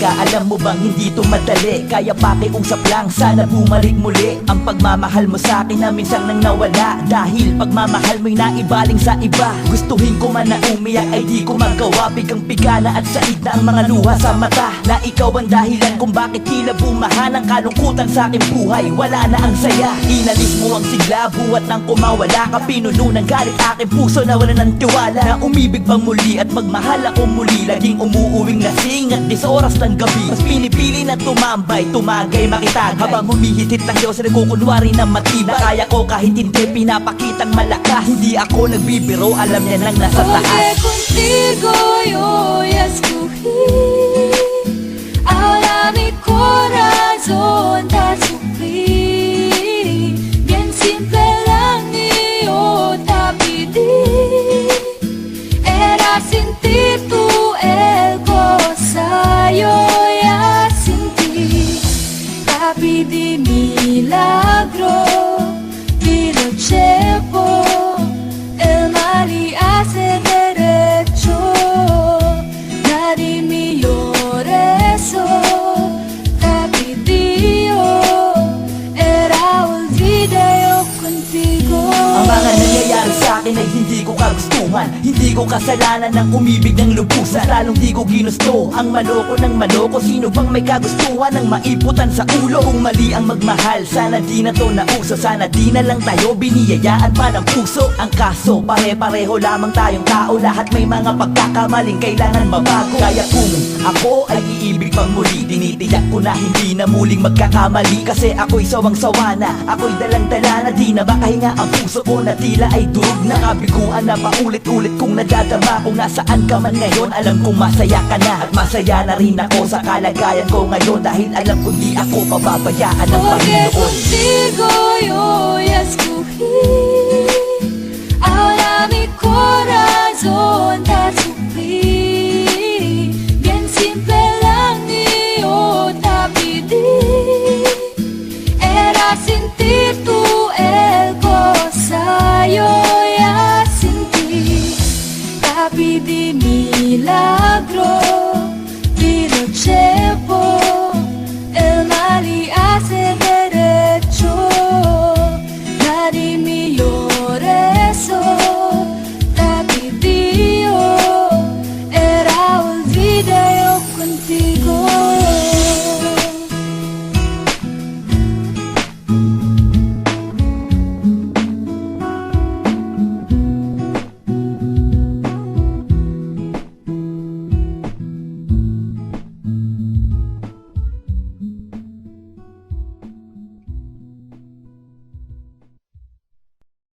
ka, alam mo bang hindi to madali? Kaya pakiusap lang, sana bumalik muli ang pagmamahal mo sa akin na minsan nang nawala. Dahil pagmamahal mo'y naibaling sa iba. Gustuhin ko man na umiyak ay di ko magawa. Bigang bigala at said na ang mga luha sa mata. Na ikaw ang dahilan kung bakit tila bumahan ang kalungkutan sa aking buhay. Wala na ang saya, inalis mo ang sigla, buhat ng kumawala ka. Pinuno ng galit aking puso na wala ng tiwala. Na umibig pang muli at magmahal ako muli. Laging umuuwing lasing at 10 oras ng gabi. Mas pinipili na tumambay, tumagay, makitagay. Habang humihitit lang Diyos, nagkukunwari na matibay. Kaya ko kahit hindi pinapakitang malakas. Hindi ako nagbibiro, alam niya nang nasa taas. Porque contigo yo ya escogí. Ahora mi corazón te sufrí. Bien simple lang yo te pedí. Era sin ti tú el cosa yo ya sentí. Te pedí milagro y lo llevo. El mal y hace derecho. Nadie me eso. Te pedí era olvide yo contigo. Ang mga nangyayari sa akin ay hindi ko kagustuhan. Hindi ko kasalanan ng umibig ng lubusan. Lalong di ko ginusto ang maloko ng maloko. Sino bang may kagustuhan ng maiputan sa ulo? Kung mali ang magmahal, sana di na to nauso. Sana di na lang tayo biniyayaan pa ng puso. Ang kaso, pare-pareho lamang tayong tao. Lahat may mga pagkakamaling kailangan mabago. Kaya kung ako ay iibig pang muli, tinitiyak ko na hindi na muling magkakamali. Kasi ako'y sawang-sawa na, ako'y dalang-dala na. Di na makahinga ang puso ko na tila ay durog na. Kabiguan na paulit-ulit kong nadadama. Kung nasaan ka man ngayon, alam kong masaya ka na. At masaya na rin ako sa kalagayan ko ngayon. Dahil alam kong di ako pababayaan ng Porque Panginoon. contigo yo ya escogí. Ahora mi corazón te sufrí. Bien simple lang yo te pedí. Era sin ti tú el cosa yo ya sentí. Te pedí milagro y lo llevo. El mal y hace derecho. Nadie me eso. Te pedí era olvide yo contigo.